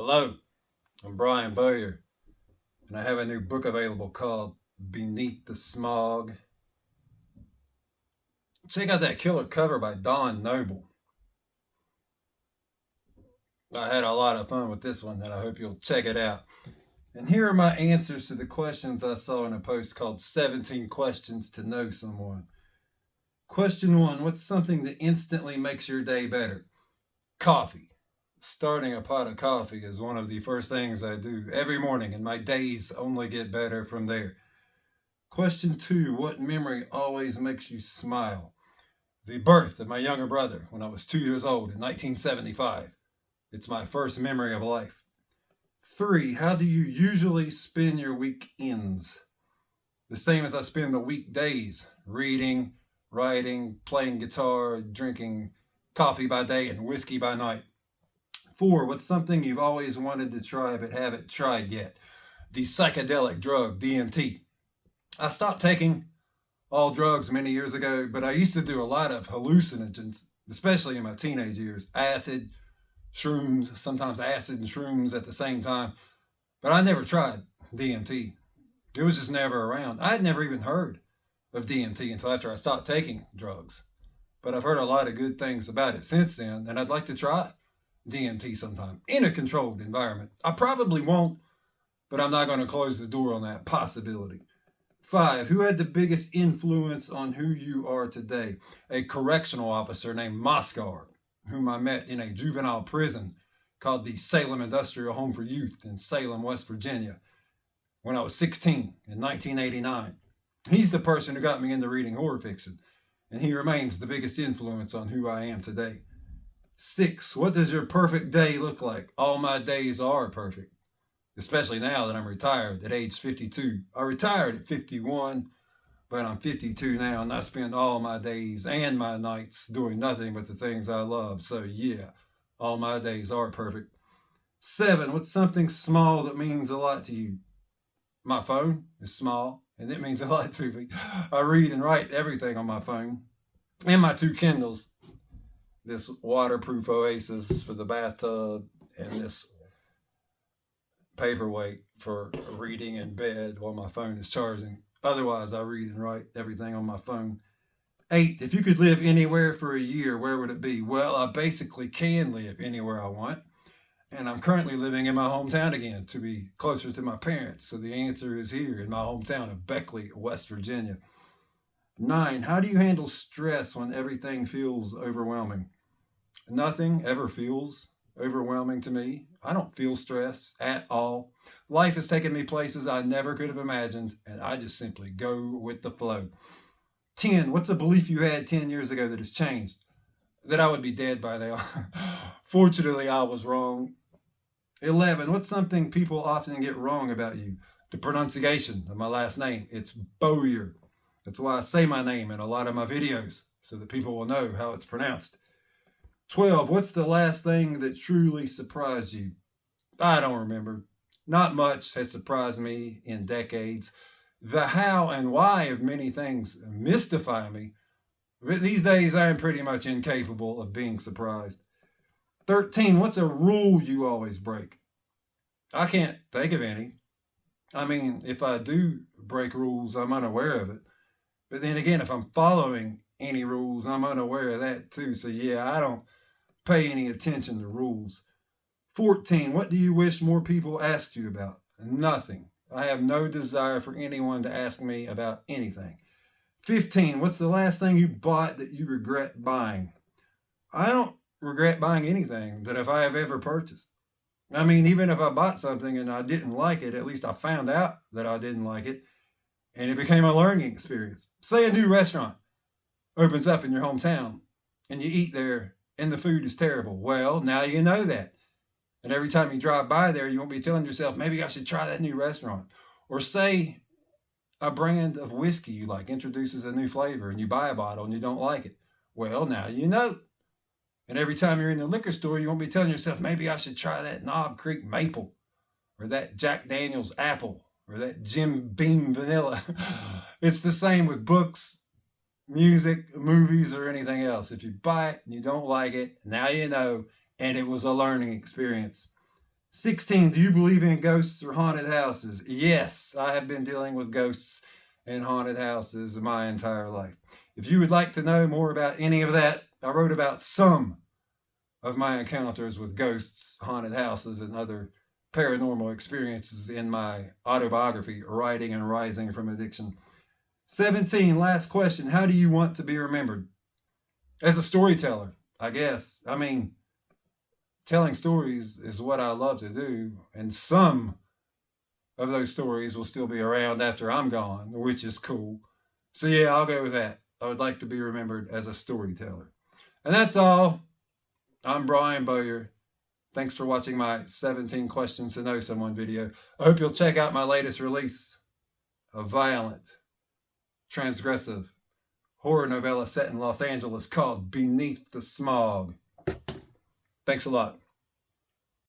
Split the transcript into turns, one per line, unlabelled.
Hello, I'm Brian Bowyer, and I have a new book available called Beneath the Smog. Check out that killer cover by Don Noble. I had a lot of fun with this one, and I hope you'll check it out. And here are my answers to the questions I saw in a post called 17 Questions to Know Someone. Question one: what's something that instantly makes your day better? Coffee. Starting a pot of coffee is one of the first things I do every morning, and my days only get better from there. Question two: what memory always makes you smile? The birth of my younger brother when I was 2 years old in 1975. It's my first memory of life. Three: how do you usually spend your weekends? The same as I spend the weekdays: reading, writing, playing guitar, drinking coffee by day and whiskey by night. Four: what's something you've always wanted to try but haven't tried yet? The psychedelic drug, DMT. I stopped taking all drugs many years ago, but I used to do a lot of hallucinogens, especially in my teenage years. Acid, shrooms, sometimes acid and shrooms at the same time. But I never tried DMT. It was just never around. I had never even heard of DMT until after I stopped taking drugs. But I've heard a lot of good things about it since then, and I'd like to try DMT sometime in a controlled environment. I probably won't, but I'm not going to close the door on that possibility. Five: who had the biggest influence on who you are today? A correctional officer named Moscar, whom I met in a juvenile prison called the Salem Industrial Home for Youth in Salem, West Virginia, when I was 16 in 1989. He's the person who got me into reading horror fiction, and he remains the biggest influence on who I am today. Six: what does your perfect day look like? All my days are perfect, especially now that I'm retired at age 52. I retired at 51, but I'm 52 now, and I spend all my days and my nights doing nothing but the things I love. So, yeah, all my days are perfect. Seven: what's something small that means a lot to you? My phone is small, and it means a lot to me. I read and write everything on my phone, and my two Kindles, this waterproof Oasis for the bathtub, and this paperweight for reading in bed while my phone is charging. Otherwise, I read and write everything on my phone. Eight: if you could live anywhere for a year, where would it be? Well, I basically can live anywhere I want. And I'm currently living in my hometown again to be closer to my parents. So the answer is here in my hometown of Beckley, West Virginia. Nine: how do you handle stress when everything feels overwhelming? Nothing ever feels overwhelming to me. I don't feel stress at all. Life has taken me places I never could have imagined, and I just simply go with the flow. 10: what's a belief you had 10 years ago that has changed? That I would be dead by now. Fortunately, I was wrong. 11: what's something people often get wrong about you? The pronunciation of my last name. It's Bowyer. That's why I say my name in a lot of my videos, so that people will know how it's pronounced. 12: what's the last thing that truly surprised you? I don't remember. Not much has surprised me in decades. The how and why of many things mystify me. But these days, I am pretty much incapable of being surprised. 13: what's a rule you always break? I can't think of any. I mean, if I do break rules, I'm unaware of it. But then again, if I'm following any rules, I'm unaware of that too. So yeah, I don't pay any attention to rules. 14: what do you wish more people asked you about? Nothing. I have no desire for anyone to ask me about anything. 15: what's the last thing you bought that you regret buying? I don't regret buying anything that if I have ever purchased. I mean, even if I bought something and I didn't like it, at least I found out that I didn't like it, and it became a learning experience. Say a new restaurant opens up in your hometown, and you eat there, and the food is terrible. Well, now you know that. And every time you drive by there, you won't be telling yourself, maybe I should try that new restaurant. Or say a brand of whiskey you like introduces a new flavor, and you buy a bottle and you don't like it. Well, now you know. And every time you're in the liquor store, you won't be telling yourself, maybe I should try that Knob Creek Maple, or that Jack Daniels Apple, or that Jim Beam Vanilla. It's the same with books, music, movies, or anything else. If you buy it and you don't like it, now you know, and it was a learning experience. 16, do you believe in ghosts or haunted houses? Yes, I have been dealing with ghosts and haunted houses my entire life. If you would like to know more about any of that, I wrote about some of my encounters with ghosts, haunted houses, and other paranormal experiences in my autobiography, Writing and Rising from Addiction. 17, last question. How do you want to be remembered? As a storyteller, I guess. I mean, telling stories is what I love to do, and some of those stories will still be around after I'm gone, which is cool. So, yeah, I'll go with that. I would like to be remembered as a storyteller. And that's all. I'm Brian Bowyer. Thanks for watching my 17 Questions to Know Someone video. I hope you'll check out my latest release, a violent, transgressive horror novella set in Los Angeles called Beneath the Smog. Thanks a lot.